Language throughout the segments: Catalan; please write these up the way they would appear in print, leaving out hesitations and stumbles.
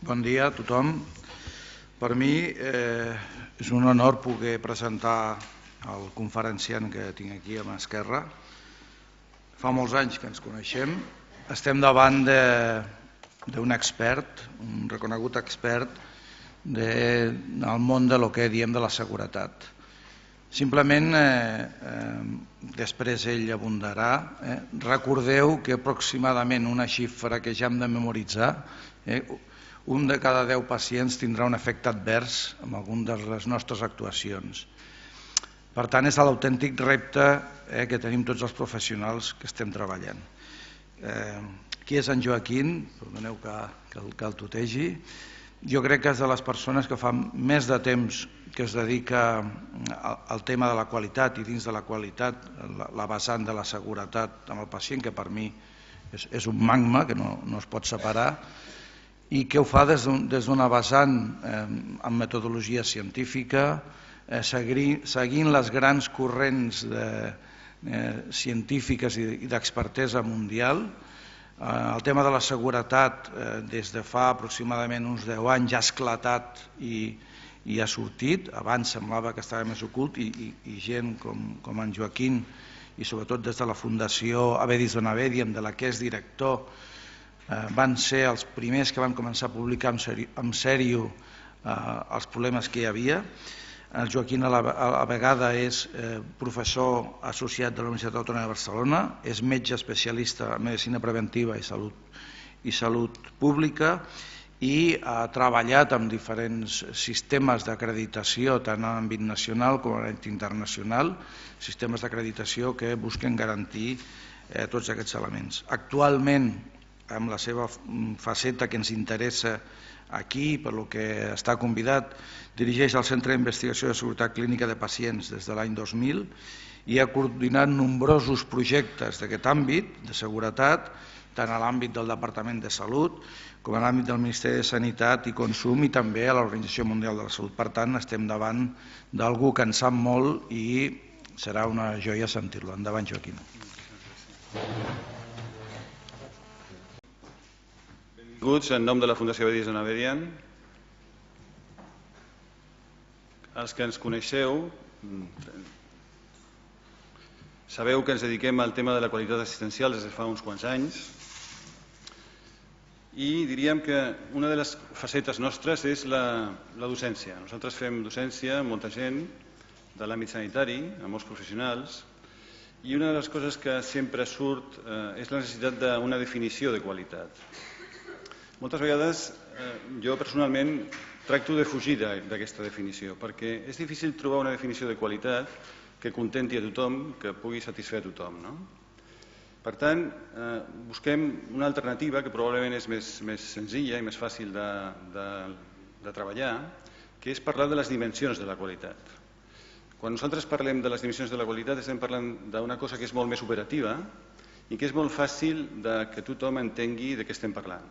Bon dia a tothom. Per mi és un honor poder presentar el conferenciant que tinc aquí a mà esquerra. Fa molts anys que ens coneixem. Estem davant d'un expert, un reconegut expert del món de lo que diem de la seguretat. Simplement, després ell abundarà, recordeu que aproximadament una xifra que ja hem de memoritzar, un de cada 10 pacients tindrà un efecte advers amb alguna de les nostres actuacions. Per tant, és l'autèntic repte que tenim tots els professionals que estem treballant. Qui és en Joaquín? Perdoneu que el tutegi. Jo crec que és de les persones que fa més de temps que es dedica al tema de la qualitat i dins de la qualitat, la vessant de la seguretat amb el pacient, que per mi és un magma que no es pot separar, i que ho fa des d'una vessant amb metodologia científica, seguint les grans corrents científiques i d'expertesa mundial. El tema de la seguretat des de fa aproximadament uns 10 anys ja ha esclatat i ha sortit. Abans semblava que estava més ocult i gent com en Joaquín i sobretot des de la Fundació Avedis Donavedium, de la que és director, van ser els primers que van començar a publicar en sèrio els problemes que hi havia. El Joaquín a la vegada és professor associat de la Universitat Autònoma de Barcelona, és metge especialista en medicina preventiva i salut pública i ha treballat amb diferents sistemes d'acreditació tant en l'àmbit nacional com en l'àmbit internacional, sistemes d'acreditació que busquen garantir tots aquests elements. Actualment, amb la seva faceta que ens interessa aquí, per lo que està convidat, dirigeix el Centre d'Investigació de Seguretat Clínica de Pacients des de l'any 2000 i ha coordinat nombrosos projectes d'aquest àmbit de seguretat, tant a l'àmbit del Departament de Salut com a l'àmbit del Ministeri de Sanitat i Consum i també a l'Organització Mundial de la Salut. Per tant, estem davant d'algú que en sap molt i serà una joia sentir-lo. Endavant, Joaquín. Benvinguts en nom de la Fundació Avedis Donavedium. Els que ens coneixeu sabeu que ens dediquem al tema de la qualitat assistencial des de fa uns quants anys i diríem que una de les facetes nostres és la docència. Nosaltres fem docència amb molta gent de l'àmbit sanitari, amb molts professionals, i una de les coses que sempre surt és la necessitat d'una definició de qualitat. Moltes vegades jo personalment tracto de fugir d'aquesta definició perquè és difícil trobar una definició de qualitat que contenti a tothom, que pugui satisfer a tothom. Per tant, busquem una alternativa que probablement és més senzilla i més fàcil de treballar, que és parlar de les dimensions de la qualitat. Quan nosaltres parlem de les dimensions de la qualitat estem parlant d'una cosa que és molt més operativa i que és molt fàcil que tothom entengui de què estem parlant.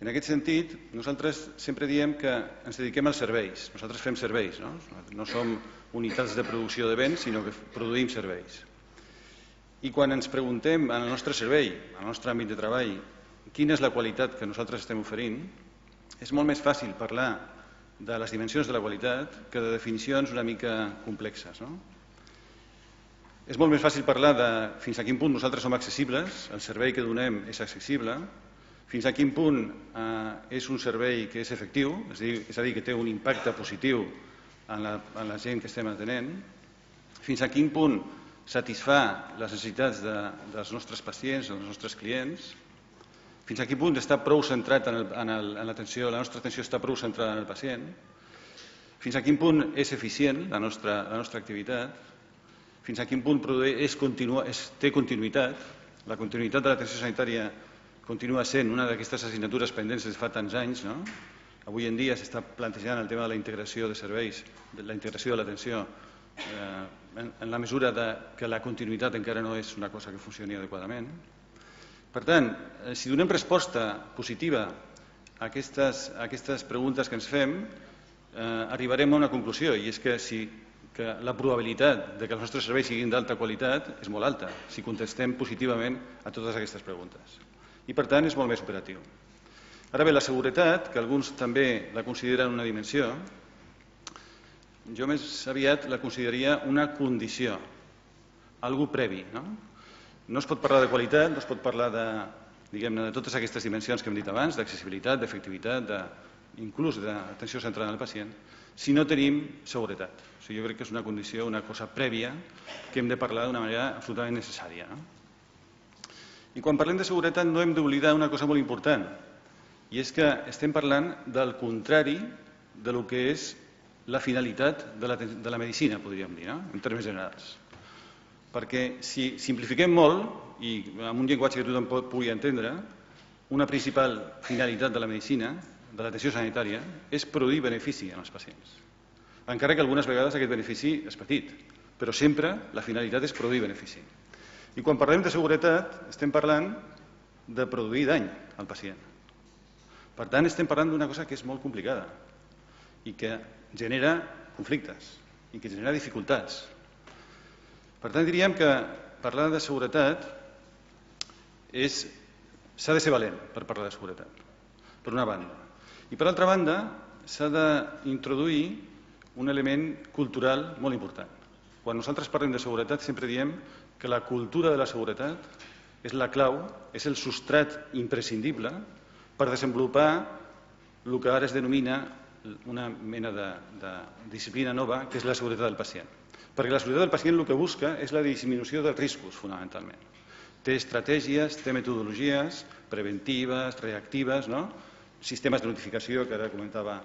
En aquest sentit, nosaltres sempre diem que ens dediquem als serveis. Nosaltres fem serveis, no som unitats de producció de béns, sinó que produïm serveis. I quan ens preguntem en el nostre servei, en el nostre àmbit de treball, quina és la qualitat que nosaltres estem oferint, és molt més fàcil parlar de les dimensions de la qualitat que de definicions una mica complexes. És molt més fàcil parlar de fins a quin punt nosaltres som accessibles, el servei que donem és accessible, fins a quin punt és un servei que és efectiu, és a dir, que té un impacte positiu en la gent que estem atenent, fins a quin punt satisfà les necessitats dels nostres pacients o dels nostres clients, fins a quin punt està prou centrat en l'atenció, la nostra atenció està prou centrada en el pacient, fins a quin punt és eficient la nostra activitat, fins a quin punt té continuïtat. La continuïtat de l'atenció sanitària continua sent una d'aquestes assignatures pendents des de fa tants anys. Avui en dia s'està plantejant el tema de la integració de serveis, de la integració de l'atenció, en la mesura que la continuïtat encara no és una cosa que funcioni adequadament. Per tant, si donem resposta positiva a aquestes preguntes que ens fem, arribarem a una conclusió, i és que la probabilitat que els nostres serveis siguin d'alta qualitat és molt alta si contestem positivament a totes aquestes preguntes. i per tant és molt més operatiu. Ara bé, la seguretat, que alguns també la consideren una dimensió, jo més aviat la consideraria una condició, algú previ. No es pot parlar de qualitat, no es pot parlar de totes aquestes dimensions que hem dit abans, d'accessibilitat, d'efectivitat, inclús d'atenció centrada en el pacient, si no tenim seguretat. O sigui, jo crec que és una condició, una cosa prèvia que hem de parlar d'una manera absolutament necessària. I quan parlem de seguretat no hem d'oblidar una cosa molt important, i és que estem parlant del contrari de lo que és la finalitat de la medicina, podríem dir, en termes generals. Perquè si simplifiquem molt, i amb un llenguatge que tothom pugui entendre, una principal finalitat de la medicina, de l'atenció sanitària, és produir benefici als pacients. Encara que algunes vegades aquest benefici és petit, però sempre la finalitat és produir benefici. I quan parlem de seguretat, estem parlant de produir dany al pacient. Per tant, estem parlant d'una cosa que és molt complicada i que genera conflictes i que genera dificultats. Per tant, diríem que parlar de seguretat s'ha de ser valent per parlar de seguretat, per una banda. I per altra banda, s'ha d'introduir un element cultural molt important. Quan nosaltres parlem de seguretat sempre diem que la cultura de la seguretat és la clau, és el substrat imprescindible per desenvolupar el que ara es denomina una mena de disciplina nova, que és la seguretat del pacient. Perquè la seguretat del pacient el que busca és la disminució dels riscos, fonamentalment. Té estratègies, té metodologies preventives, reactives, sistemes de notificació, que ara comentava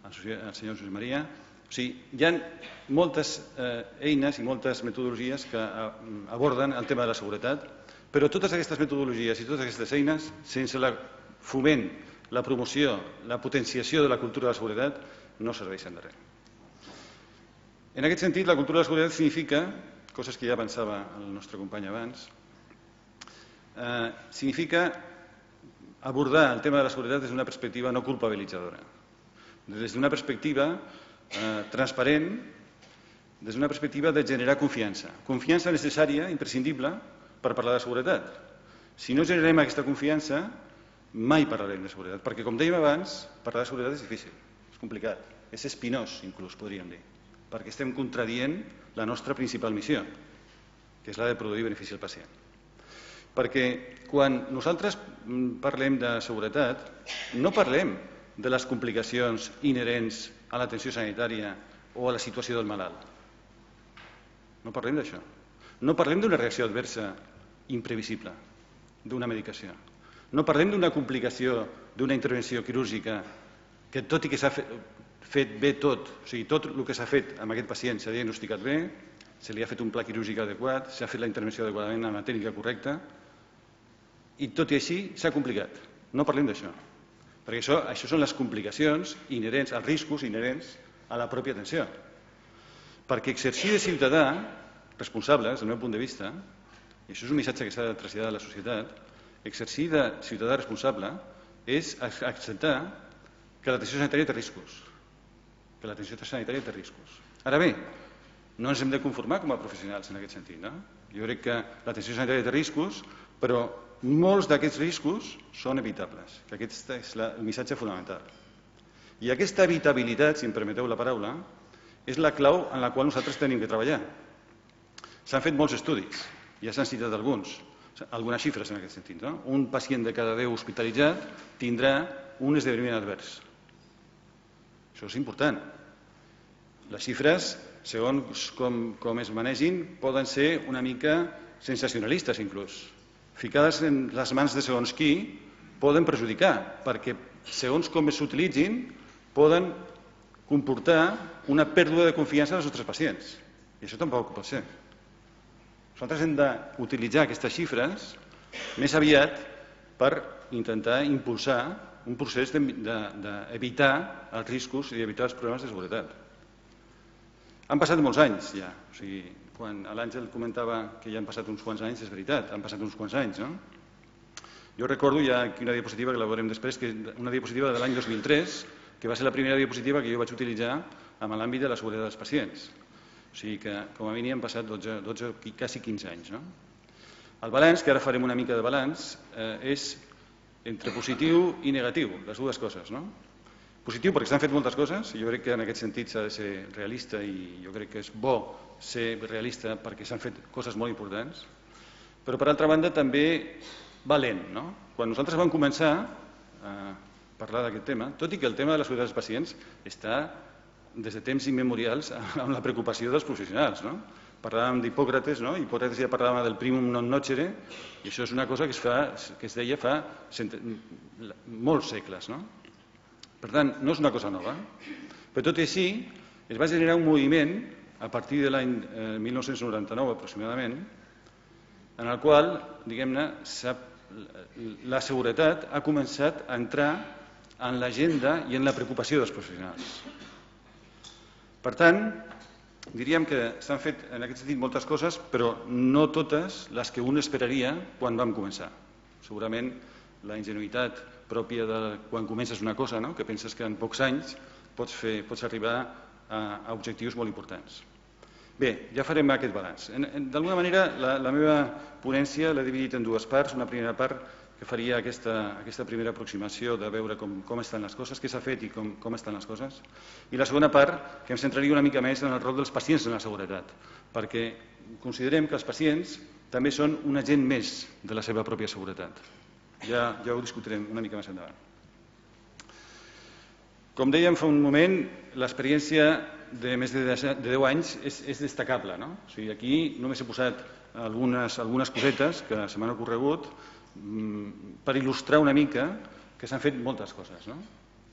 el senyor Josep Maria. O sigui, hi ha moltes eines i moltes metodologies que aborden el tema de la seguretat, però totes aquestes metodologies i totes aquestes eines, sense el foment, la promoció, la potenciació de la cultura de la seguretat, no serveixen de res. En aquest sentit, la cultura de la seguretat significa, coses que ja pensava el nostre company abans, significa abordar el tema de la seguretat des d'una perspectiva no culpabilitzadora, des d'una perspectiva transparent, des d'una perspectiva de generar confiança. Confiança necessària, imprescindible, per parlar de seguretat. Si no generem aquesta confiança, mai parlarem de seguretat, perquè, com dèiem abans, parlar de seguretat és difícil, és complicat, és espinós, inclús, podríem dir, perquè estem contradient la nostra principal missió, que és la de produir benefici al pacient. Perquè quan nosaltres parlem de seguretat, no parlem de les complicacions inherents a l'atenció sanitària o a la situació del malalt. No parlem d'això. No parlem d'una reacció adversa imprevisible, d'una medicació. No parlem d'una complicació d'una intervenció quirúrgica que, tot i que s'ha fet bé tot, o sigui, tot el que s'ha fet amb aquest pacient s'ha diagnosticat bé, se li ha fet un pla quirúrgic adequat, s'ha fet la intervenció adequadament amb la tècnica correcta, i tot i així s'ha complicat. No parlem d'això, perquè això són les complicacions inherents, els riscos inherents a la pròpia atenció. Perquè exercir de ciutadà responsable, des del meu punt de vista, i això és un missatge que s'ha de traslladar a la societat, exercir de ciutadà responsable és acceptar que l'atenció sanitària té riscos. Que l'atenció sanitària té riscos. Ara bé, no ens hem de conformar com a professionals en aquest sentit. Jo crec que l'atenció sanitària té riscos, però molts d'aquests riscos són evitables, que aquest és el missatge fonamental. I aquesta evitabilitat, si em permeteu la paraula, és la clau en la qual nosaltres tenim que treballar. S'han fet molts estudis, ja s'han citat algunes xifres en aquest sentit. Un pacient de cada 10 hospitalitzat tindrà un esdeveniment advers. Això és important. Les xifres, segons com es manegin, poden ser una mica sensacionalistes, inclús. Ficades en les mans de segons qui, poden perjudicar, perquè segons com s'utilitzin, poden comportar una pèrdua de confiança dels nostres pacients. I això tampoc pot ser. Nosaltres hem d'utilitzar aquestes xifres més aviat per intentar impulsar un procés d'evitar els riscos i evitar els problemes de seguretat. Han passat molts anys ja. O sigui, quan l'Àngel comentava que ja han passat uns quants anys, és veritat, han passat uns quants anys. Jo recordo, hi ha aquí una diapositiva que la veurem després, que és una diapositiva de l'any 2003, que va ser la primera diapositiva que jo vaig utilitzar en l'àmbit de la seguretat dels pacients. O sigui que, com a mínim, han passat 12, quasi 15 anys. El balanç, que ara farem una mica de balanç, és entre positiu i negatiu, les dues coses, no? Positiu perquè s'han fet moltes coses, i jo crec que en aquest sentit s'ha de ser realista i jo crec que és bo ser realista perquè s'han fet coses molt importants, però per altra banda també va lent, no? Quan nosaltres vam començar a parlar d'aquest tema, tot i que el tema de la seguretat dels pacients està des de temps immemorials amb la preocupació dels professionals, no? Parlàvem d'Hipòcrates, no? Hipòcrates ja parlava del primum non nocere, i això és una cosa que es deia fa molts segles, no? Per tant, no és una cosa nova, però tot i així es va generar un moviment a partir de l'any 1999 aproximadament, en el qual, diguem-ne, la seguretat ha començat a entrar en l'agenda i en la preocupació dels professionals. Per tant, diríem que s'han fet en aquest sentit moltes coses, però no totes les que un esperaria quan vam començar. Segurament la ingenuïtat pròpia de quan comences una cosa, no? Que penses que en pocs anys pots arribar a objectius molt importants. Bé, ja farem aquest balanç. D'alguna manera, la meva ponència l'he dividit en dues parts. Una primera part que faria aquesta primera aproximació de veure com estan les coses, què s'ha fet i com estan les coses. I la segona part que em centraria una mica més en el rol dels pacients en la seguretat, perquè considerem que els pacients també són un agent més de la seva pròpia seguretat. Ja ho discutirem una mica més endavant. Com dèiem fa un moment, l'experiència de més de 10 anys és destacable, no? O sigui, aquí només he posat algunes cosetes que se m'han ocorregut per il·lustrar una mica que s'han fet moltes coses, no?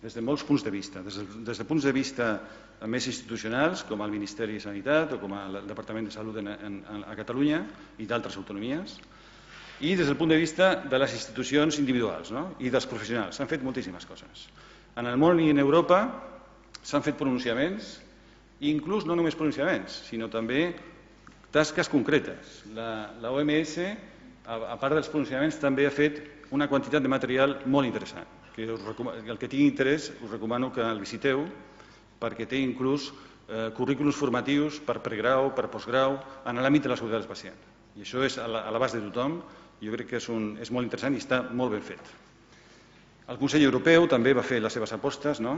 Des de molts punts de vista, des de punts de vista més institucionals, com el Ministeri de Sanitat o com el Departament de Salut a Catalunya i d'altres autonomies, i des del punt de vista de les institucions individuals, no? I dels professionals. S'han fet moltíssimes coses. En el món i en Europa s'han fet pronunciaments, i inclús no només pronunciaments, sinó també tasques concretes. La OMS, a part dels pronunciaments, també ha fet una quantitat de material molt interessant. El que tingui interès us recomano que el visiteu, perquè té inclús currículums formatius per pregrau, per postgrau, en l'àmbit de la seguretat dels pacients. I això és a l'abast de tothom, jo crec que és molt interessant i està molt ben fet. El Consell Europeu també va fer les seves apostes, no?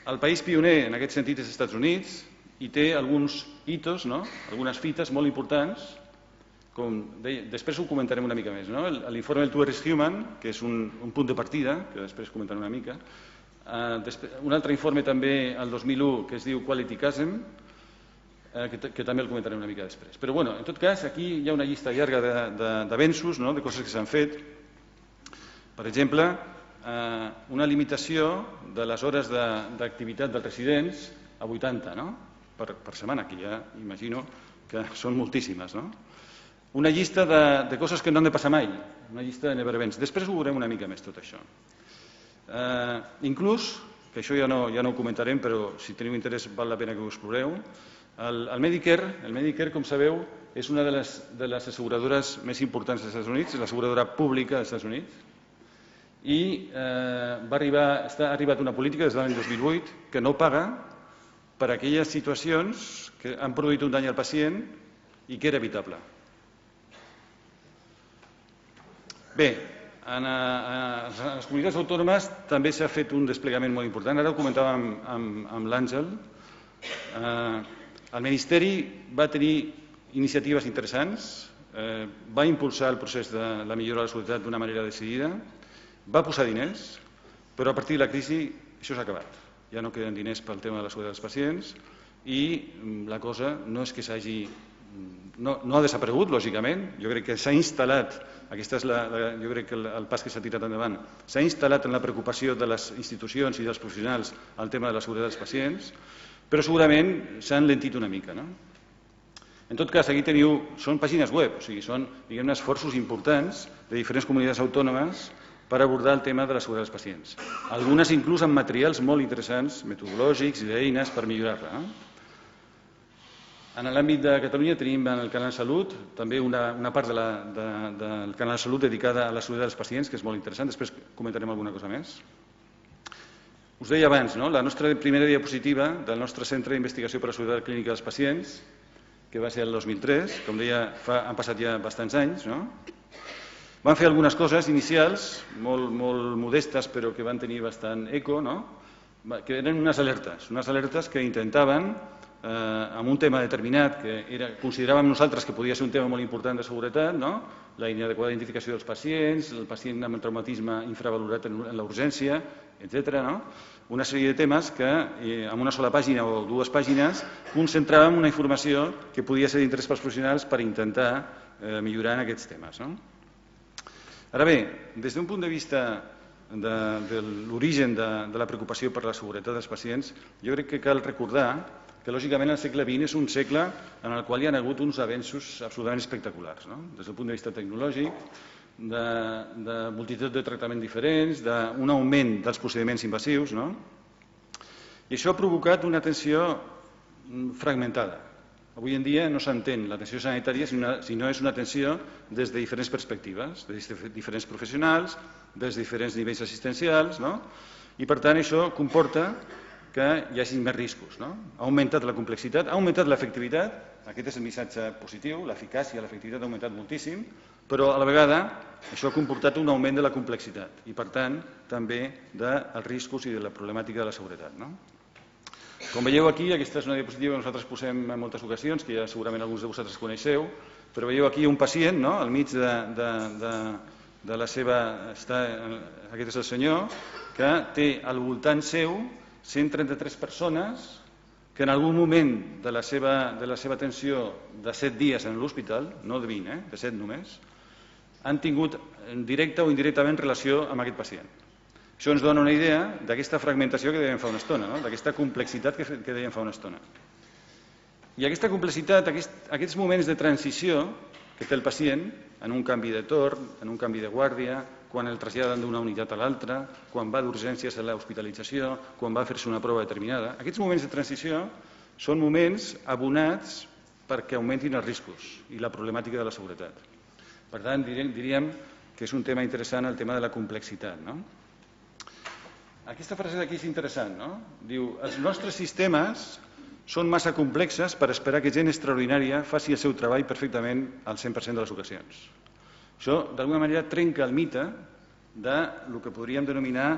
El país pioner en aquest sentit és els Estats Units i té alguns hitos, no? Algunes fites molt importants, després ho comentarem una mica més, no? L'informe del Towards Human, que és un punt de partida, que després comentaré una mica, un altre informe també el 2001 que es diu Quality Chasm, que també el comentaré una mica després. Però bueno, en tot cas, aquí hi ha una llista llarga d'avenços, no? De coses que s'han fet. Per exemple, una limitació de les hores d'activitat dels residents a 80, no? Per setmana, que ja imagino que són moltíssimes, no? Una llista de coses que no han de passar mai, una llista de never events. Després ho veurem una mica més, tot això. Inclús, que això ja no ho comentarem, però si teniu interès val la pena que ho exploreu, el Medicare, com sabeu, és una de les asseguradores més importants dels Estats Units, és l'asseguradora pública dels Estats Units, i ha arribat una política des de l'any 2008 que no paga per a aquelles situacions que han produït un dany al pacient i que era evitable. Bé, en les comunitats autònomes també s'ha fet un desplegament molt important. Ara ho comentàvem amb l'Àngel. El Ministeri va tenir iniciatives interessants, va impulsar el procés de la millora de la seguretat d'una manera decidida, va posar diners, però a partir de la crisi això s'ha acabat. Ja no queden diners pel tema de la seguretat dels pacients i la cosa no és que no ha desaparegut, lògicament. Jo crec que s'ha instal·lat, jo crec que el pas que s'ha tirat endavant, s'ha instal·lat en la preocupació de les institucions i dels professionals el tema de la seguretat dels pacients, però segurament s'ha enlentit una mica, no? En tot cas, aquí teniu, són pàgines web, o sigui, són, diguem-ne, esforços importants de diferents comunitats autònomes per abordar el tema de la seguretat dels pacients. Algunes inclús amb materials molt interessants, metodològics i d'eines per millorar-la. En l'àmbit de Catalunya tenim en el Canal Salut també una part del Canal Salut dedicada a la seguretat dels pacients, que és molt interessant. Després comentarem alguna cosa més. Us deia abans, no? La nostra primera diapositiva del nostre Centre d'Investigació per a la Seguretat Clínica dels Pacients, que va ser el 2003, com deia, han passat ja bastants anys, no? Van fer algunes coses inicials, molt modestes, però que van tenir bastant eco, que eren unes alertes que intentaven, amb un tema determinat, que consideràvem nosaltres que podia ser un tema molt important de seguretat, la inadequada identificació dels pacients, el pacient amb traumatisme infravalorat en la urgència, etc. Una sèrie de temes que, en una sola pàgina o dues pàgines, concentràvem una informació que podia ser d'interès pels professionals per intentar millorar en aquests temes. Ara bé, des d'un punt de vista de l'origen de la preocupació per la seguretat dels pacients, jo crec que cal recordar que, lògicament, el segle XX és un segle en el qual hi ha hagut uns avenços absolutament espectaculars, des del punt de vista tecnològic, de multitud de tractaments diferents, d'un augment dels procediments invasius, i això ha provocat una atenció fragmentada. Avui en dia no s'entén l'atenció sanitària si no és una atenció des de diferents perspectives, des de diferents professionals, des de diferents nivells assistencials, i per tant això comporta que hi hagi més riscos. Ha augmentat la complexitat, ha augmentat l'efectivitat, aquest és el missatge positiu, l'eficàcia, l'efectivitat ha augmentat moltíssim, però a la vegada això ha comportat un augment de la complexitat i per tant també dels riscos i de la problemàtica de la seguretat. Com veieu aquí, aquesta és una diapositiva que nosaltres posem en moltes ocasions, que ja segurament alguns de vosaltres coneixeu, però veieu aquí un pacient, al mig de la seva... Aquest és el senyor, que té al voltant seu 133 persones que en algun moment de la seva atenció de 7 dies en l'hospital, no de 20, de 7 només, han tingut directa o indirectament relació amb aquest pacient. Això ens dona una idea d'aquesta fragmentació que dèiem fa una estona, d'aquesta complexitat que dèiem fa una estona. I aquesta complexitat, aquests moments de transició que té el pacient, en un canvi de torn, en un canvi de guàrdia, quan el traslladen d'una unitat a l'altra, quan va d'urgències a l'hospitalització, quan va a fer-se una prova determinada, aquests moments de transició són moments abonats perquè augmentin els riscos i la problemàtica de la seguretat. Per tant, diríem que és un tema interessant el tema de la complexitat. Aquesta frase d'aquí és interessant, Diu, els nostres sistemes són massa complexes per esperar que gent extraordinària faci el seu treball perfectament al 100% de les ocasions. Això, d'alguna manera, trenca el mite del que podríem denominar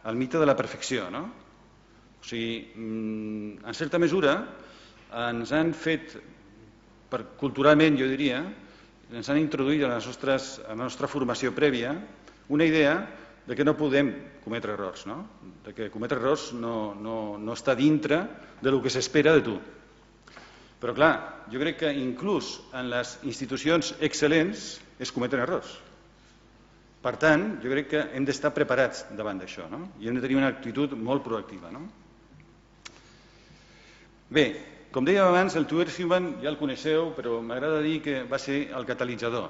el mite de la perfecció. O sigui, en certa mesura, ens han fet, culturalment, jo diria, ens han introduït a la nostra formació prèvia una idea de que no podem cometre errors, de que cometre errors no està dintre del que s'espera de tu. Però, clar, jo crec que inclús en les institucions excel·lents es cometen errors. Per tant, jo crec que hem d'estar preparats davant d'això i hem de tenir una actitud molt proactiva. Bé, com dèiem abans, el To Err Human ja el coneixeu, però m'agrada dir que va ser el catalitzador.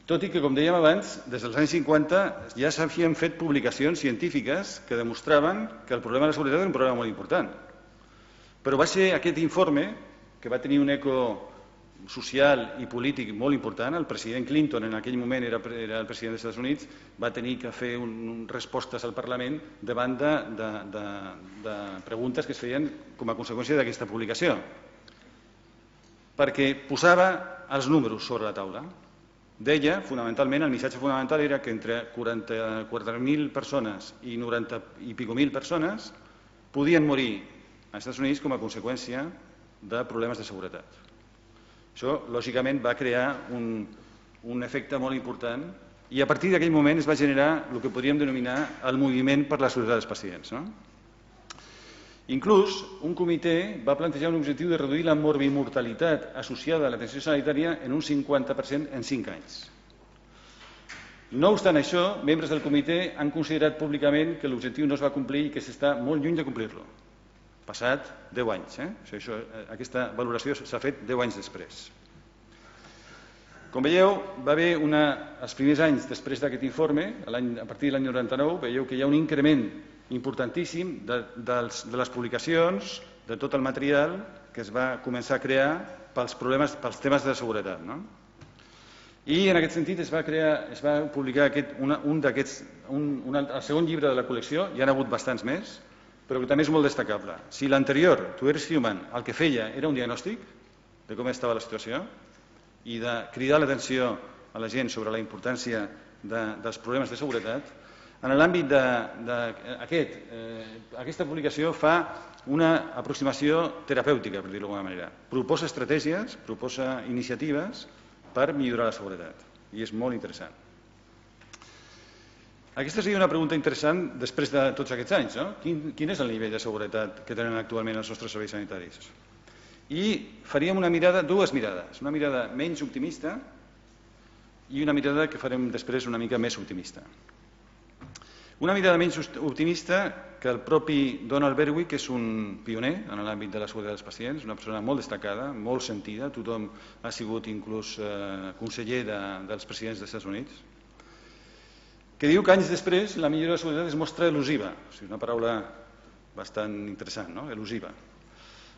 Tot i que, com dèiem abans, des dels anys 50 ja s'havien fet publicacions científiques que demostraven que el problema de la seguretat era un problema molt important. Però va ser aquest informe, que va tenir un eco social i polític molt important, el president Clinton, en aquell moment era el president dels Estats Units, va tenir que fer respostes al Parlament davant de preguntes que es feien com a conseqüència d'aquesta publicació, perquè posava els números sobre la taula. Deia, fonamentalment, el missatge fonamental era que entre 44.000 persones i 90 i pico mil persones podien morir als Estats Units com a conseqüència de problemes de seguretat. Això, lògicament, va crear un efecte molt important i a partir d'aquell moment es va generar el que podríem denominar el moviment per la seguretat dels pacients. Inclús, un comitè va plantejar un objectiu de reduir la morbimortalitat associada a l'atenció sanitària en un 50% en 5 anys. No obstant això, membres del comitè han considerat públicament que l'objectiu no es va complir i que s'està molt lluny de complir-lo. Passat 10 anys. Aquesta valoració s'ha fet 10 anys després. Com veieu, va haver els primers anys després d'aquest informe, a partir de l'any 99, veieu que hi ha un increment importantíssim de les publicacions, de tot el material que es va començar a crear pels temes de seguretat. I en aquest sentit es va publicar el segon llibre de la col·lecció, hi ha hagut bastants més, però que també és molt destacable. Si l'anterior, To Err Human, el que feia era un diagnòstic de com estava la situació, i de cridar l'atenció a la gent sobre la importància dels problemes de seguretat, en l'àmbit d'aquesta publicació fa una aproximació terapèutica, per dir-ho d'alguna manera. Proposa estratègies, proposa iniciatives per millorar la seguretat, i és molt interessant. Aquesta seria una pregunta interessant després de tots aquests anys, no? Quin és el nivell de seguretat que tenen actualment els nostres serveis sanitaris? I faríem dues mirades, una mirada menys optimista i una mirada que farem després una mica més optimista. Una mirada menys optimista que el propi Donald Berwick, que és un pioner en l'àmbit de la seguretat dels pacients, una persona molt destacada, molt sentida, tothom ha sigut inclús conseller dels presidents dels Estats Units, que diu que anys després la millora de la seguretat es mostra elusiva, una paraula bastant interessant, no? Elusiva.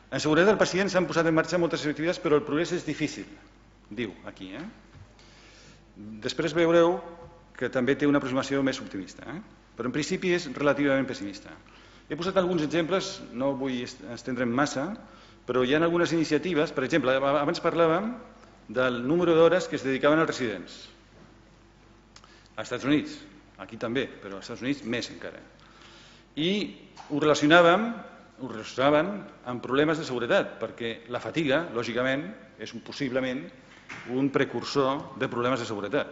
En seguretat del pacient s'han posat en marxa moltes activitats, però el progrés és difícil, diu aquí. Després veureu que també té una aproximació més optimista, però en principi és relativament pessimista. He posat alguns exemples, no vull estendre'm massa, però hi ha algunes iniciatives. Per exemple, abans parlàvem del número d'hores que es dedicaven als residents. Als Estats Units, aquí també, però als Estats Units més encara. I ho relacionaven amb problemes de seguretat, perquè la fatiga, lògicament, és possiblement un precursor de problemes de seguretat.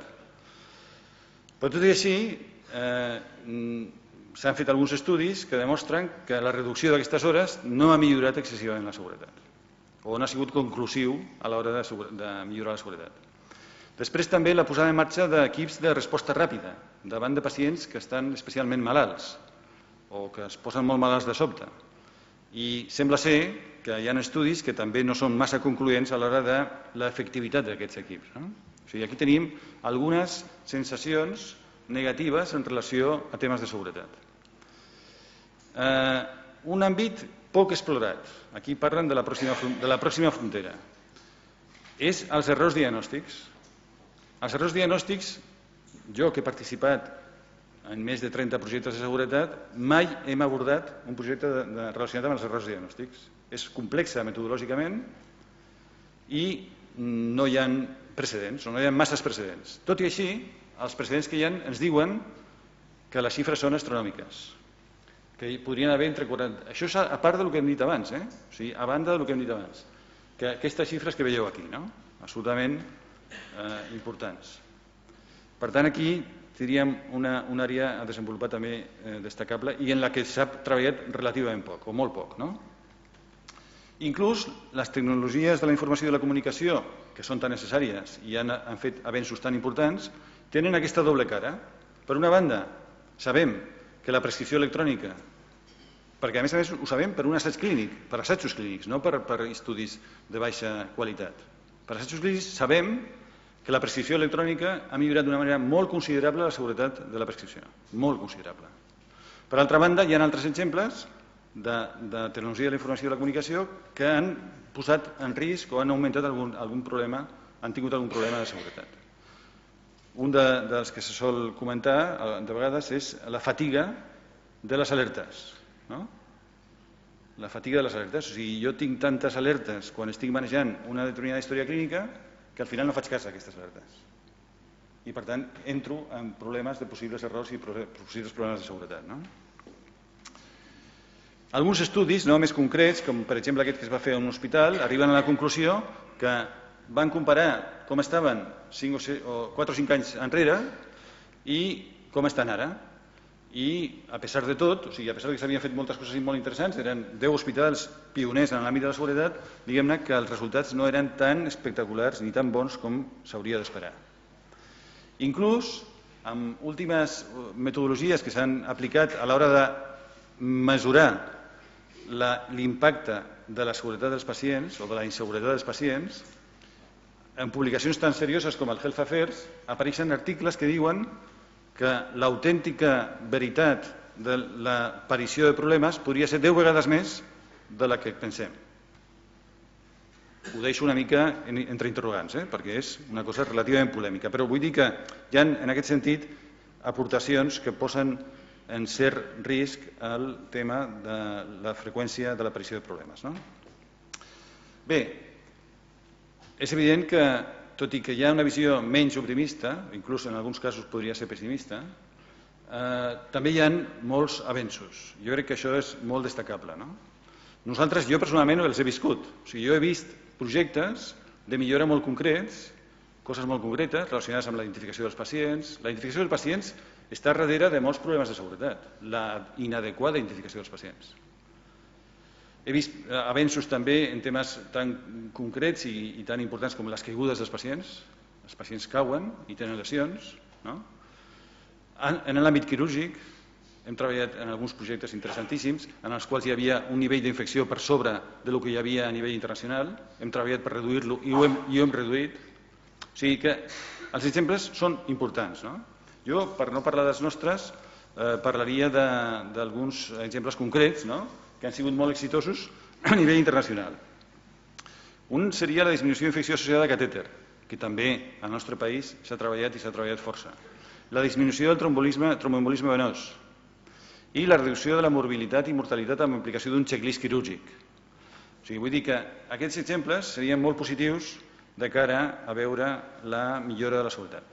Però tot i així, s'han fet alguns estudis que demostren que la reducció d'aquestes hores no ha millorat excessivament la seguretat, o no ha sigut conclusiu a l'hora de millorar la seguretat. Després també la posada en marxa d'equips de resposta ràpida davant de pacients que estan especialment malalts o que es posen molt malalts de sobte. I sembla ser que hi ha estudis que també no són massa concloents a l'hora de l'efectivitat d'aquests equips. O sigui, aquí tenim algunes sensacions negatives en relació a temes de seguretat. Un àmbit poc explorat, aquí parlen de la pròxima frontera, és els errors diagnòstics. Els errors diagnòstics, jo que he participat en més de 30 projectes de seguretat, mai hem abordat un projecte relacionat amb els errors diagnòstics. És complexa metodològicament i no hi ha precedents, o no hi ha masses precedents. Tot i així, els precedents que hi ha ens diuen que les xifres són astronòmiques, que hi podrien haver entre 40... Això és a part del que hem dit abans, o sigui, a banda del que hem dit abans, que aquestes xifres que veieu aquí, absolutament importants. Per tant, aquí tindríem una àrea a desenvolupar també destacable i en la que s'ha treballat relativament poc, o molt poc. Inclús les tecnologies de la informació i de la comunicació, que són tan necessàries i han fet avenços tan importants, tenen aquesta doble cara. Per una banda, sabem que la prescripció electrònica, perquè a més ho sabem per un assaig clínic, per assajos clínics, no per estudis de baixa qualitat. Per assajos clínics sabem que la prescripció electrònica ha millorat d'una manera molt considerable la seguretat de la prescripció, molt considerable. Per altra banda, hi ha altres exemples de tecnologia de la informació i de la comunicació que han posat en risc o han augmentat algun problema, han tingut algun problema de seguretat. Un dels que se sol comentar de vegades és la fatiga de les alertes. La fatiga de les alertes. O sigui, jo tinc tantes alertes quan estic manejant una determinada història clínica que al final no faig cas d'aquestes alertes. I, per tant, entro en problemes de possibles errors i possibles problemes de seguretat. Alguns estudis, no més concrets, com per exemple aquest que es va fer a un hospital, arriben a la conclusió que van comparar com estaven 4 o 5 anys enrere i com estan ara. I, a pesar de tot, o sigui, a pesar que s'havien fet moltes coses molt interessants, eren 10 hospitals pioners en l'àmbit de la seguretat, diguem-ne que els resultats no eren tan espectaculars ni tan bons com s'hauria d'esperar. Inclús, amb últimes metodologies que s'han aplicat a l'hora de mesurar l'impacte de la seguretat dels pacients o de la inseguretat dels pacients, en publicacions tan serioses com el Health Affairs apareixen articles que diuen que l'autèntica veritat de l'aparició de problemes podria ser 10 vegades més de la que pensem. Ho deixo una mica entre interrogants, perquè és una cosa relativament polèmica, però vull dir que hi ha, en aquest sentit, aportacions que posen en cert risc el tema de la freqüència de l'aparició de problemes. Bé, és evident que tot i que hi ha una visió menys optimista, inclús en alguns casos podria ser pessimista, també hi ha molts avenços. Jo crec que això és molt destacable. Jo personalment els he viscut. Jo he vist projectes de millora molt concrets, coses molt concretes relacionades amb la identificació dels pacients. La identificació dels pacients està darrere de molts problemes de seguretat, la inadequada identificació dels pacients. He vist avenços també en temes tan concrets i tan importants com les caigudes dels pacients. Els pacients cauen i tenen lesions. En l'àmbit quirúrgic hem treballat en alguns projectes interessantíssims en els quals hi havia un nivell d'infecció per sobre del que hi havia a nivell internacional. Hem treballat per reduir-lo i ho hem reduït. O sigui que els exemples són importants. Jo, per no parlar dels nostres, parlaria d'alguns exemples concrets que han sigut molt exitosos a nivell internacional. Un seria la disminució d'infecció associada a catèter, que també al nostre país s'ha treballat i s'ha treballat força. La disminució del tromboembolisme venós i la reducció de la morbilitat i mortalitat amb aplicació d'un checklist quirúrgic. Vull dir que aquests exemples serien molt positius de cara a veure la millora de la seguretat.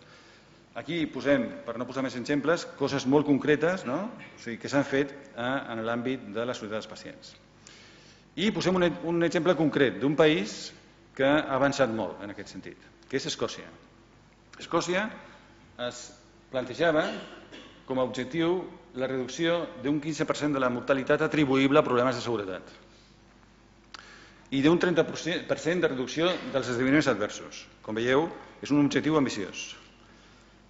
Aquí posem, per no posar més exemples, coses molt concretes que s'han fet en l'àmbit de la seguretat dels pacients. I posem un exemple concret d'un país que ha avançat molt en aquest sentit, que és Escòcia. Escòcia es plantejava com a objectiu la reducció d'un 15% de la mortalitat atribuïble a problemes de seguretat i d'un 30% de reducció dels esdeveniments adversos. Com veieu, és un objectiu ambiciós.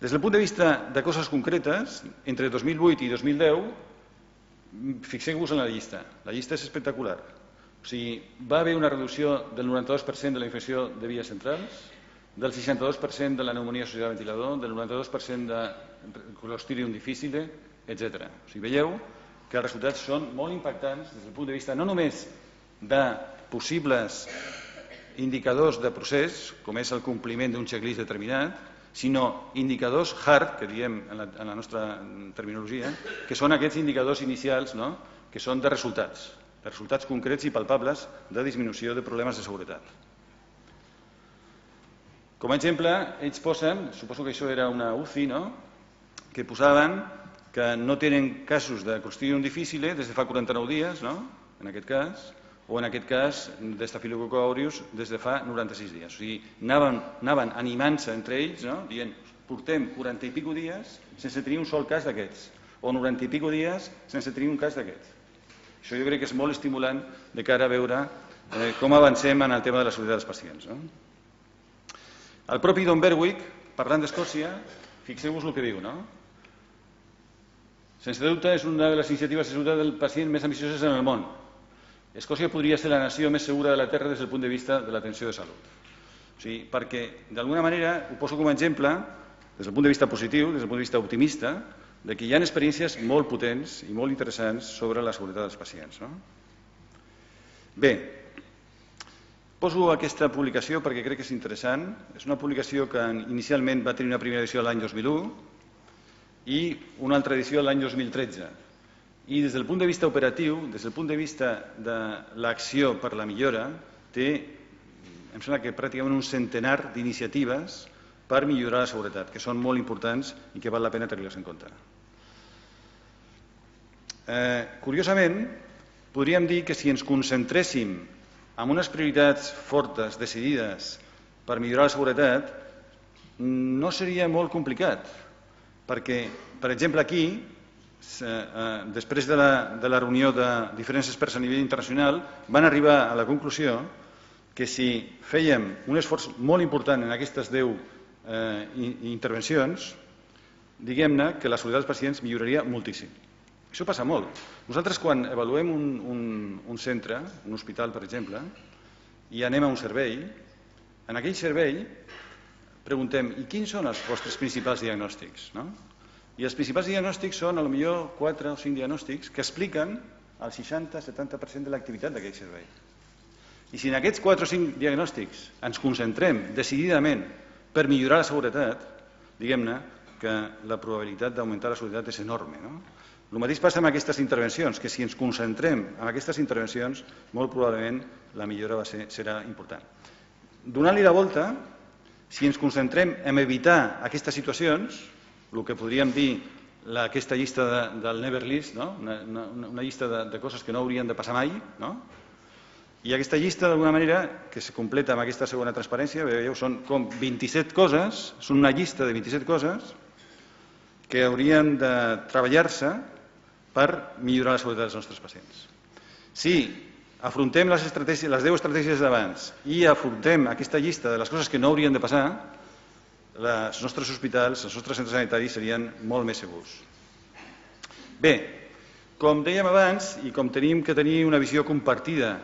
Des del punt de vista de coses concretes, entre 2008 i 2010, fixeu-vos en la llista. La llista és espectacular. Va haver una reducció del 92% de la infecció de vies centrals, del 62% de la pneumònia associada al ventilador, del 92% de Clostridium difficile, etc. Veieu que els resultats són molt impactants des del punt de vista no només de possibles indicadors de procés, com és el compliment d'un checklist determinat, sinó indicadors hard, que diem en la nostra terminologia, que són aquests indicadors inicials que són de resultats concrets i palpables de disminució de problemes de seguretat. Com a exemple, ells posen, suposo que això era una UCI, que posaven que no tenen casos de Clostridium difficile des de fa 49 dies, en aquest cas, o en aquest cas d'Staphylococcus aureus des de fa 96 dies. Anaven animant-se entre ells, dient, portem 40 i pico dies sense tenir un sol cas d'aquests, o 90 i pico dies sense tenir un cas d'aquests. Això jo crec que és molt estimulant de cara a veure com avancem en el tema de la seguretat dels pacients. El propi Don Berwick, parlant d'Escòcia, fixeu-vos el que diu. Sense dubte és una de les iniciatives de seguretat del pacient més ambicioses en el món. Escòcia podria ser la nació més segura de la Terra des del punt de vista de l'atenció de salut. Perquè, d'alguna manera, ho poso com a exemple, des del punt de vista positiu, des del punt de vista optimista, de que hi ha experiències molt potents i molt interessants sobre la seguretat dels pacients. Bé, poso aquesta publicació perquè crec que és interessant. És una publicació que inicialment va tenir una primera edició l'any 2001 i una altra edició l'any 2013. I des del punt de vista operatiu, des del punt de vista de l'acció per la millora, em sembla que pràcticament un centenar d'iniciatives per millorar la seguretat, que són molt importants i que val la pena tenir-les en compte. Curiosament, podríem dir que si ens concentréssim en unes prioritats fortes, decidides, per millorar la seguretat, no seria molt complicat, perquè, per exemple, aquí, després de la reunió de diferents experts a nivell internacional, van arribar a la conclusió que si fèiem un esforç molt important en aquestes 10 intervencions, diguem-ne que la seguretat dels pacients milloraria moltíssim. Això passa molt. Nosaltres, quan avaluem un centre, un hospital, per exemple, i anem a un servei, en aquell servei preguntem, i quins són els vostres principals diagnòstics? I els principals diagnòstics són, potser, 4 o 5 diagnòstics que expliquen el 60-70% de l'activitat d'aquell servei. I si en aquests 4 o 5 diagnòstics ens concentrem decididament per millorar la seguretat, diguem-ne que la probabilitat d'augmentar la seguretat és enorme. El mateix passa amb aquestes intervencions, que si ens concentrem en aquestes intervencions, molt probablement la millora serà important. Donant-li la volta, Si ens concentrem en evitar aquestes situacions, el que podríem dir aquesta llista del never list, una llista de coses que no haurien de passar mai, i aquesta llista, d'alguna manera, que se completa amb aquesta segona transparència, veieu, són com 27 coses, són una llista de 27 coses que haurien de treballar-se per millorar la seguretat dels nostres pacients. Si afrontem les 10 estratègies d'abans i afrontem aquesta llista de les coses que no haurien de passar, els nostres hospitals, els nostres centres sanitaris serien molt més segurs. Bé, com dèiem abans, i com tenim que tenir una visió compartida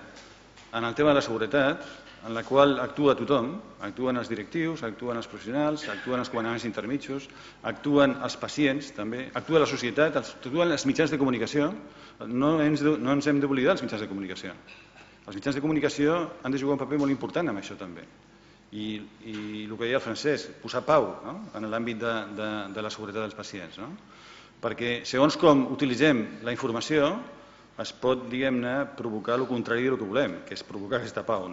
en el tema de la seguretat, en la qual actua tothom, actuen els directius, actuen els professionals, actuen els comandaments intermitjos, actuen els pacients també, actua la societat, actuen els mitjans de comunicació. No ens hem d'oblidar els mitjans de comunicació. Els mitjans de comunicació han de jugar un paper molt important en això també. I el que deia el Francesc, posar pau en l'àmbit de la seguretat dels pacients. Perquè segons com utilitzem la informació es pot, diguem-ne, provocar el contrari del que volem, que és provocar aquesta pau.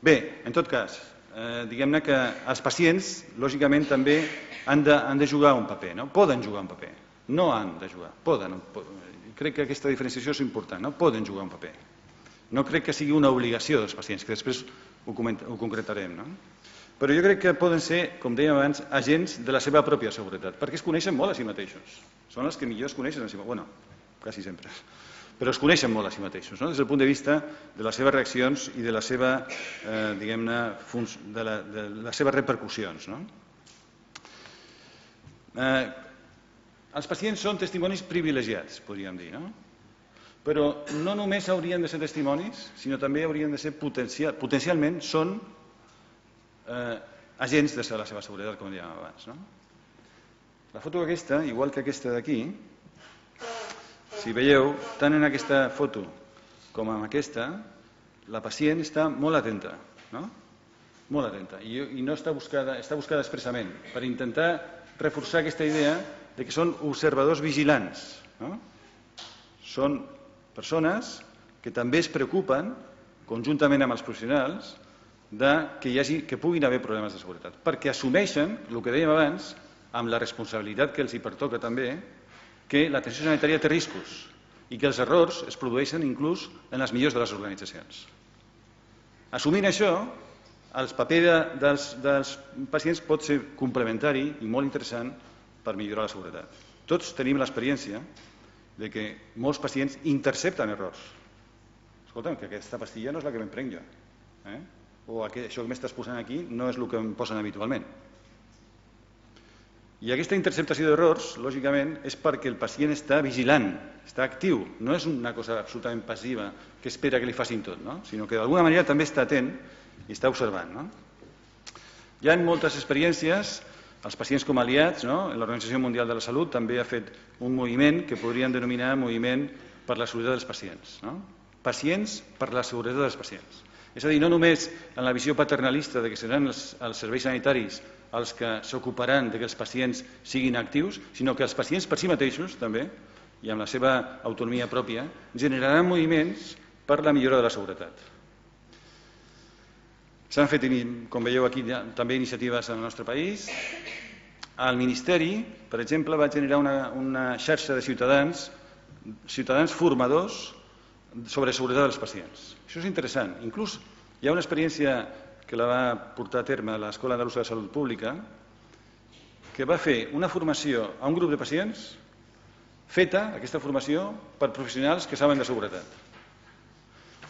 Bé, en tot cas, diguem-ne que els pacients, lògicament, també han de jugar un paper, poden jugar un paper, no han de jugar, poden. Crec que aquesta diferenciació és important, poden jugar un paper. No crec que sigui una obligació dels pacients, que després ho concretarem. Però jo crec que poden ser, com dèiem abans, agents de la seva pròpia seguretat, perquè es coneixen molt a si mateixos. Són els que millor es coneixen a si mateixos. Bueno, quasi sempre. Però es coneixen molt a si mateixos, des del punt de vista de les seves reaccions i de la seva, diguem-ne, de les seves repercussions. Els pacients són testimonis privilegiats, podríem dir, però no només haurien de ser testimonis, sinó també haurien de ser potencialment són agents de la seva seguretat, com dèiem abans. La foto aquesta, igual que aquesta d'aquí, si veieu, tant en aquesta foto com en aquesta, la pacient està molt atenta, molt atenta, i no està buscada expressament, per intentar reforçar aquesta idea de que són observadors vigilants. Són persones que també es preocupen, conjuntament amb els professionals, que puguin haver problemes de seguretat, perquè assumeixen, el que dèiem abans, amb la responsabilitat que els hi pertoca també, que l'atenció sanitària té riscos i que els errors es produeixen inclús en les millors de les organitzacions. Assumint això, el paper dels pacients pot ser complementari i molt interessant per millorar la seguretat. Tots tenim l'experiència de que molts pacients intercepten errors. Escolta'm, que aquesta pastilla no és la que me'n prenc jo. O això que m'estàs posant aquí no és el que em posen habitualment. I aquesta interceptació d'errors, lògicament, és perquè el pacient està vigilant, està actiu. No és una cosa absolutament passiva que espera que li facin tot, sinó que d'alguna manera també està atent i està observant. Hi ha moltes experiències, els pacients com a aliats, l'Organització Mundial de la Salut també ha fet un moviment que podríem denominar moviment per la seguretat dels pacients. Pacients per la seguretat dels pacients. És a dir, no només en la visió paternalista que seran els serveis sanitaris els que s'ocuparan que els pacients siguin actius, sinó que els pacients per si mateixos també, i amb la seva autonomia pròpia, generaran moviments per la millora de la seguretat. S'han fet, com veieu aquí, també iniciatives en el nostre país. El Ministeri, per exemple, va generar una xarxa de ciutadans formadors sobre seguretat dels pacients. Això és interessant. Inclús hi ha una experiència que la va portar a terme a l'Escola Andalusa de Salut Pública, que va fer una formació a un grup de pacients feta, aquesta formació, per professionals que saben de seguretat.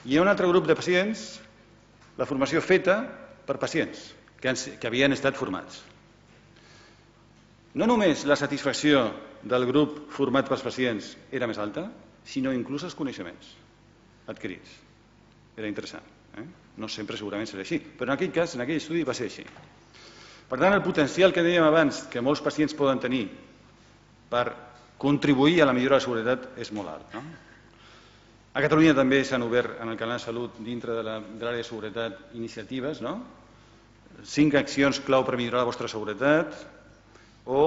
I hi ha un altre grup de pacients, la formació feta per pacients que havien estat formats. No només la satisfacció del grup format pels pacients era més alta, sinó inclús els coneixements adquirits. Era interessant. No sempre segurament serà així, però en aquell cas, en aquell estudi, va ser així. Per tant, el potencial que dèiem abans que molts pacients poden tenir per contribuir a la millora de la seguretat és molt alt. A Catalunya també s'han obert en el Canal de Salut, dintre de l'àrea de seguretat, iniciatives, 5 accions clau per millorar la vostra seguretat, o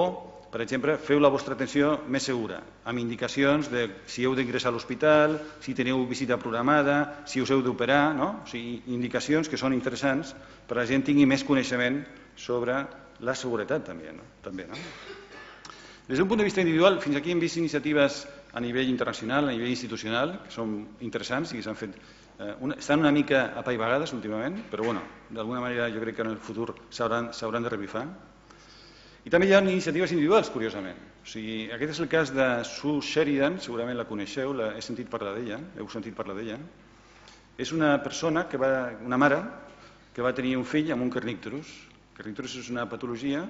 per exemple, feu la vostra atenció més segura, amb indicacions de si heu d'ingressar a l'hospital, si teniu visita programada, si us heu d'operar, no? O sigui, indicacions que són interessants per a la gent tingui més coneixement sobre la seguretat també. Des d'un punt de vista individual, fins aquí hem vist iniciatives a nivell internacional, a nivell institucional, que són interessants i que s'han fet, estan una mica apaivagades últimament, però bueno, d'alguna manera jo crec que en el futur s'hauran de revifar. I també hi ha iniciatives individuals, curiosament. O sigui, aquest és el cas de Sue Sheridan, segurament la coneixeu, heu sentit parlar d'ella. És una persona, una mare, que va tenir un fill amb un kernicterus. El kernicterus és una patologia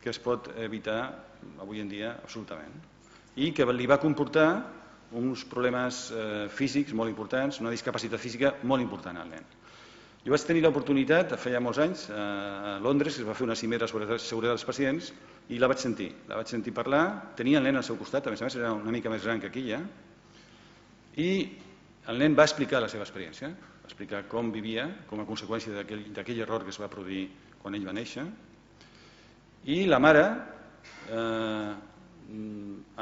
que es pot evitar avui en dia absolutament i que li va comportar uns problemes físics molt importants, una discapacitat física molt important al nen. Jo vaig tenir l'oportunitat, feia molts anys, a Londres, que es va fer una cimera sobre la seguretat dels pacients, i la vaig sentir parlar. Tenia el nen al seu costat, a més era una mica més gran que aquí ja, i el nen va explicar la seva experiència, va explicar com vivia, com a conseqüència d'aquell error que es va produir quan ell va néixer, i la mare,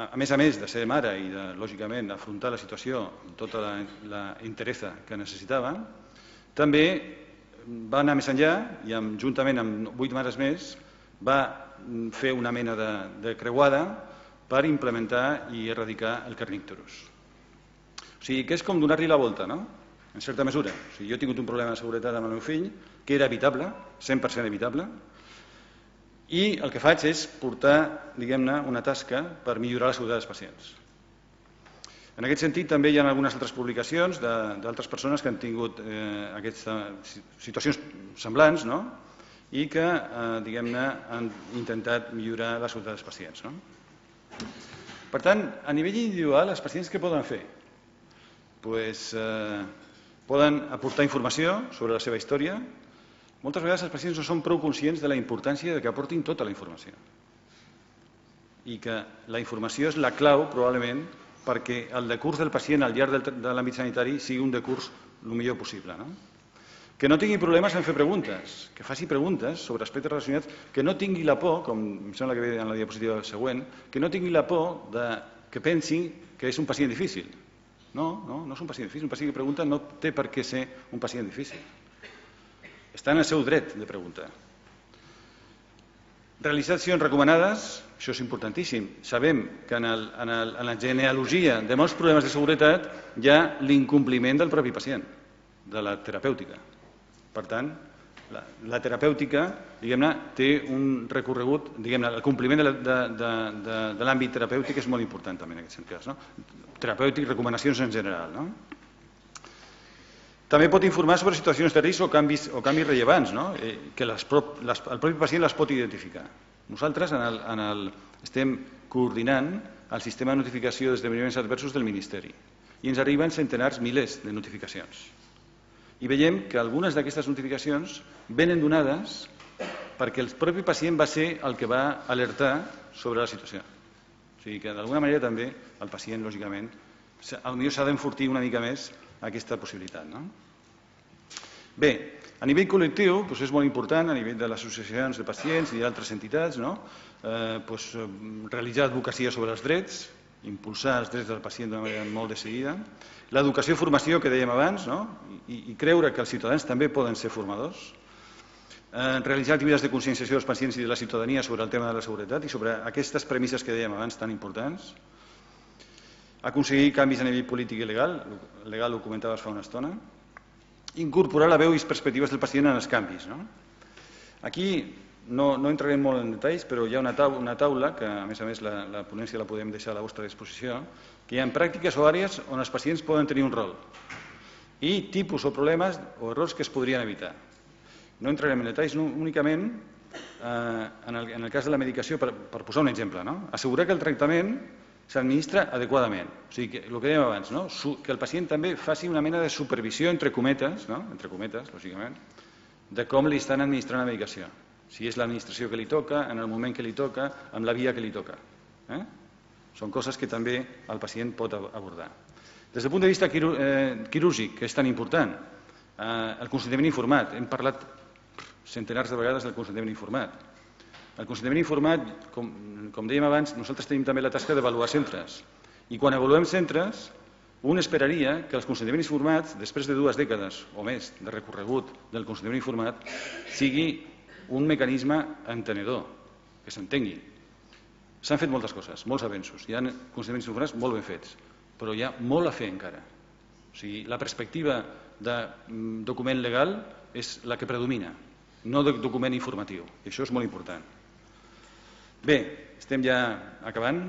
a més de ser mare i de, lògicament, afrontar la situació amb tota la interesa que necessitava, també va anar més enllà i juntament amb 8 mares més va fer una mena de creuada per implementar i erradicar el kernicterus. O sigui, que és com donar-li la volta, no? En certa mesura. O sigui, jo he tingut un problema de seguretat amb el meu fill que era evitable, 100% evitable, i el que faig és portar, diguem-ne, una tasca per millorar la seguretat dels pacients. En aquest sentit, també hi ha algunes altres publicacions d'altres persones que han tingut aquestes situacions semblants, no? I que, diguem-ne, han intentat millorar la seguretat dels pacients. No? Per tant, a nivell individual, els pacients què poden fer? Pues, poden aportar informació sobre la seva història. Moltes vegades els pacients no són prou conscients de la importància que aportin tota la informació. I que la informació és la clau, probablement, perquè el decurs del pacient al llarg de l'àmbit sanitari sigui un decurs el millor possible. No? Que no tingui problemes en fer preguntes, que faci preguntes sobre aspectes relacionats, que no tingui la por, com em sembla que ve en la diapositiva següent, que no tingui la por que pensi que és un pacient difícil. No és un pacient difícil. Un pacient que pregunta no té per què ser un pacient difícil. Està en el seu dret de preguntar. Realitzar accions recomanades, això és importantíssim. Sabem que en la genealogia de molts problemes de seguretat hi ha l'incompliment del propi pacient, de la terapèutica. Per tant, la terapèutica, diguem-ne, té un recorregut, diguem-ne, el compliment de l'àmbit terapèutic és molt important també en aquest cas. No? Terapèutic, recomanacions en general. No? També pot informar sobre situacions de risc o canvis rellevants, no? Que el propi pacient les pot identificar. Nosaltres estem coordinant el sistema de notificació d'esdeveniments adversos del Ministeri i ens arriben centenars, milers de notificacions. I veiem que algunes d'aquestes notificacions venen donades perquè el propi pacient va ser el que va alertar sobre la situació. O sigui que d'alguna manera també el pacient, lògicament, potser s'ha d'enfortir una mica més aquesta possibilitat. No? Bé, a nivell col·lectiu és molt important, a nivell de les associacions de pacients i d'altres entitats, realitzar advocacia sobre els drets, impulsar els drets del pacient d'una manera molt decidida, l'educació i formació que dèiem abans, i creure que els ciutadans també poden ser formadors, realitzar activitats de conscienciació dels pacients i de la ciutadania sobre el tema de la seguretat i sobre aquestes premisses que dèiem abans tan importants, aconseguir canvis a nivell polític i legal ho comentaves fa una estona, incorporar la veu i les perspectives del pacient en els canvis. No? Aquí no entrarem molt en detalls, però hi ha una taula, que a més la ponència la podem deixar a la vostra disposició, que hi ha pràctiques o àrees on els pacients poden tenir un rol i tipus o problemes o errors que es podrien evitar. No entrarem en detalls, únicament en el cas de la medicació, per posar un exemple, assegurar que el tractament s'administra adequadament. O sigui, el que dèiem abans, que el pacient també faci una mena de supervisió, entre cometes, lògicament, de com li estan administrant la medicació. Si és l'administració que li toca, en el moment que li toca, amb la via que li toca. Són coses que també el pacient pot abordar. Des del punt de vista quirúrgic, que és tan important, el consentiment informat. Hem parlat centenars de vegades del consentiment informat. El consentiment informat, com dèiem abans, nosaltres tenim també la tasca d'avaluar centres. I quan avaluem centres, un esperaria que els consentiments informats, després de 2 dècades o més de recorregut del consentiment informat, sigui un mecanisme entenedor, que s'entengui. S'han fet moltes coses, molts avenços. Hi ha consentiments informats molt ben fets, però hi ha molt a fer encara. O sigui, la perspectiva de document legal és la que predomina, no de document informatiu. I això és molt important. Bé, estem ja acabant.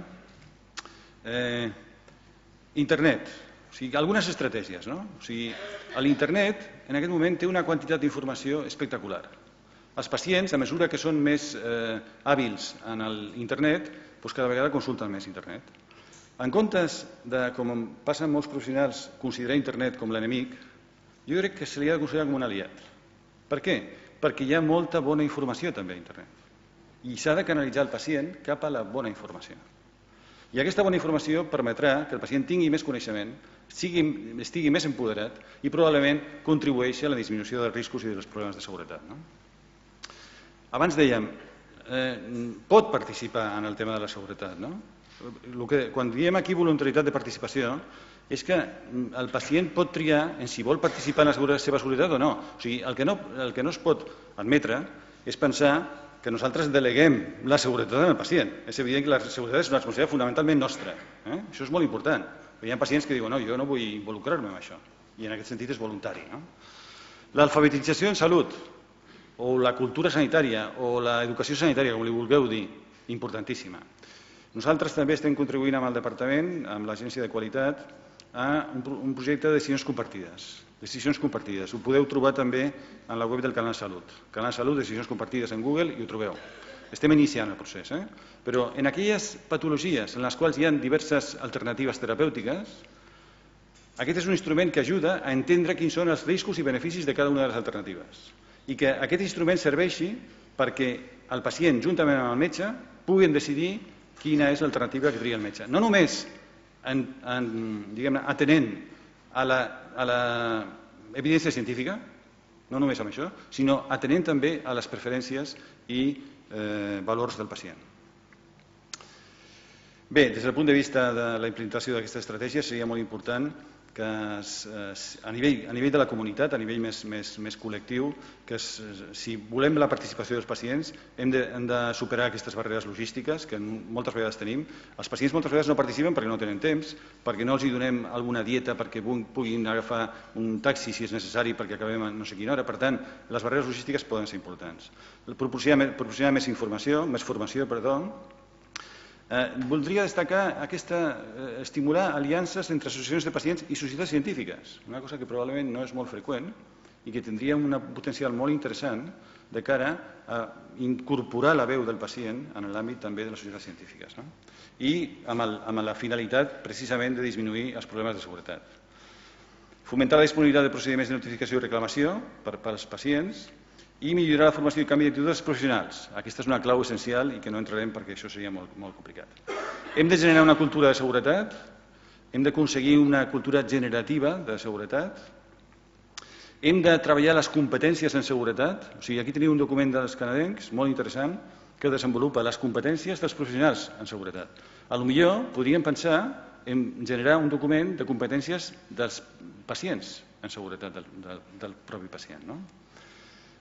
Internet, o sigui, algunes estratègies, no? O sigui, l'Internet en aquest moment té una quantitat d'informació espectacular. Els pacients, a mesura que són més hàbils en l'Internet, doncs cada vegada consulten més Internet. En comptes de, com passa amb molts professionals, considerar Internet com l'enemic, jo crec que se li ha de considerar com un aliat. Per què? Perquè hi ha molta bona informació també a Internet. I s'ha de canalitzar el pacient cap a la bona informació. I aquesta bona informació permetrà que el pacient tingui més coneixement, estigui més empoderat i probablement contribueixi a la disminució dels riscos i dels problemes de seguretat. Abans dèiem, pot participar en el tema de la seguretat. Quan diem aquí voluntarietat de participació, és que el pacient pot triar en si vol participar en la seva seguretat o no. O sigui, el que no es pot admetre és pensar que nosaltres deleguem la seguretat en el pacient. És evident que la seguretat és una responsabilitat fonamentalment nostra. Això és molt important. Hi ha pacients que diuen, no, jo no vull involucrar-me en això. I en aquest sentit és voluntari. L'alfabetització en salut, o la cultura sanitària, o l'educació sanitària, com li vulgueu dir, importantíssima. Nosaltres també estem contribuint amb el Departament, amb l'Agència de Qualitat, a un projecte de decisions compartides. Decisions compartides. Ho podeu trobar també en la web del Canal Salut. Canal Salut, decisions compartides en Google, i ho trobeu. Estem iniciant el procés, però en aquelles patologies en les quals hi ha diverses alternatives terapèutiques, aquest és un instrument que ajuda a entendre quins són els riscos i beneficis de cada una de les alternatives. I que aquest instrument serveixi perquè el pacient, juntament amb el metge, puguin decidir quina és l'alternativa que tria el metge. No només atenent a l'evidència científica, no només amb això, sinó atenent també a les preferències i valors del pacient. Bé, des del punt de vista de la implementació d'aquesta estratègia seria molt important que a nivell de la comunitat, a nivell més col·lectiu, que si volem la participació dels pacients hem de superar aquestes barreres logístiques que moltes vegades tenim. Els pacients moltes vegades no participen perquè no tenen temps, perquè no els donem alguna dieta perquè puguin agafar un taxi si és necessari perquè acabem a no sé quina hora. Per tant, les barreres logístiques poden ser importants. Proporcionar més informació, més formació, voldria destacar estimular aliances entre associacions de pacients i societats científiques, una cosa que probablement no és molt freqüent i que tindria un potencial molt interessant de cara a incorporar la veu del pacient en l'àmbit també de les societats científiques i amb la finalitat precisament de disminuir els problemes de seguretat. Fomentar la disponibilitat de procediments de notificació i reclamació per als pacients i millorar la formació i canvi d'actitud dels professionals. Aquesta és una clau essencial i que no entrarem perquè això seria molt complicat. Hem de generar una cultura de seguretat, hem d'aconseguir una cultura generativa de seguretat, hem de treballar les competències en seguretat, o sigui, aquí teniu un document dels canadencs molt interessant que desenvolupa les competències dels professionals en seguretat. Potser podríem pensar en generar un document de competències dels pacients en seguretat del propi pacient.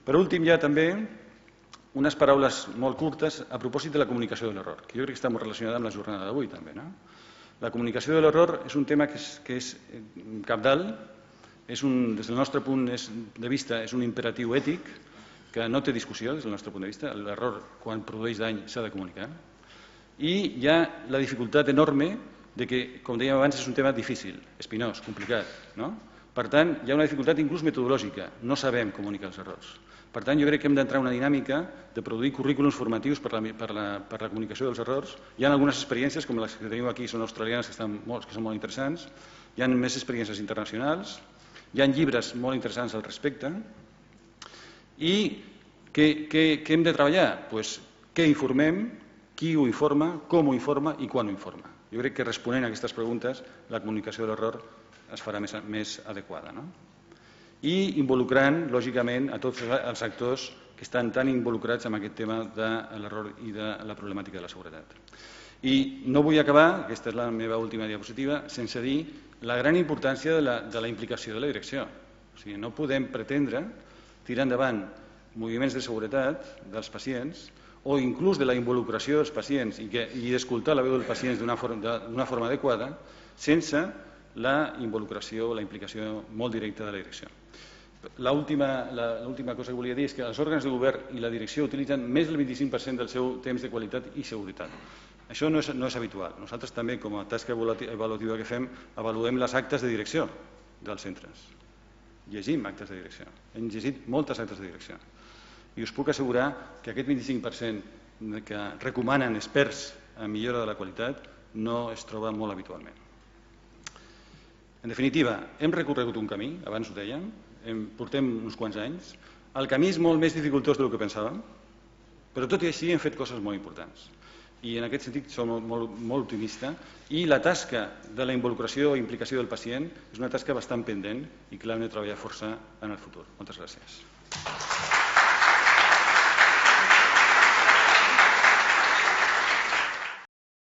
Per últim, hi ha també unes paraules molt curtes a propòsit de la comunicació de l'error, que jo crec que està molt relacionada amb la jornada d'avui també. La comunicació de l'error és un tema que és cabdal, des del nostre punt de vista és un imperatiu ètic que no té discussió des del nostre punt de vista. L'error, quan produeix dany, s'ha de comunicar. I hi ha la dificultat enorme de que, com dèiem abans, és un tema difícil, espinós, complicat. Per tant, hi ha una dificultat inclús metodològica. No sabem comunicar els errors. Per tant, jo crec que hem d'entrar en una dinàmica de produir currículums formatius per la comunicació dels errors. Hi ha algunes experiències, com les que teniu aquí, són australianes, que són molt interessants. Hi ha més experiències internacionals. Hi ha llibres molt interessants al respecte. I què hem de treballar? Què informem, qui ho informa, com ho informa i quan ho informa. Jo crec que responent a aquestes preguntes la comunicació de l'error es farà més adequada. i involucrant, lògicament, a tots els actors que estan tan involucrats en aquest tema de l'error i de la problemàtica de la seguretat. I no vull acabar, aquesta és la meva última diapositiva, sense dir la gran importància de la implicació de la direcció. O sigui, no podem pretendre tirar endavant moviments de seguretat dels pacients o inclús de la involucració dels pacients i d'escoltar la veu dels pacients d'una forma adequada sense la involucració o la implicació molt directa de la direcció. L'última cosa que volia dir és que els òrgans de govern i la direcció utilitzen més del 25% del seu temps de qualitat i seguretat. Això no és habitual. Nosaltres també, com a tasca avaluativa que fem, avaluem les actes de direcció dels centres. Llegim actes de direcció. Hem llegit moltes actes de direcció. I us puc assegurar que aquest 25% que recomanen experts en millora de la qualitat no es troba molt habitualment. En definitiva, hem recorregut un camí, abans ho dèiem, portem uns quants anys. El camí és molt més dificultós del que pensàvem, però tot i així hem fet coses molt importants. I en aquest sentit som molt optimistes i la tasca de la involucració i implicació del pacient és una tasca bastant pendent i que l'hem de treballar força en el futur. Moltes gràcies.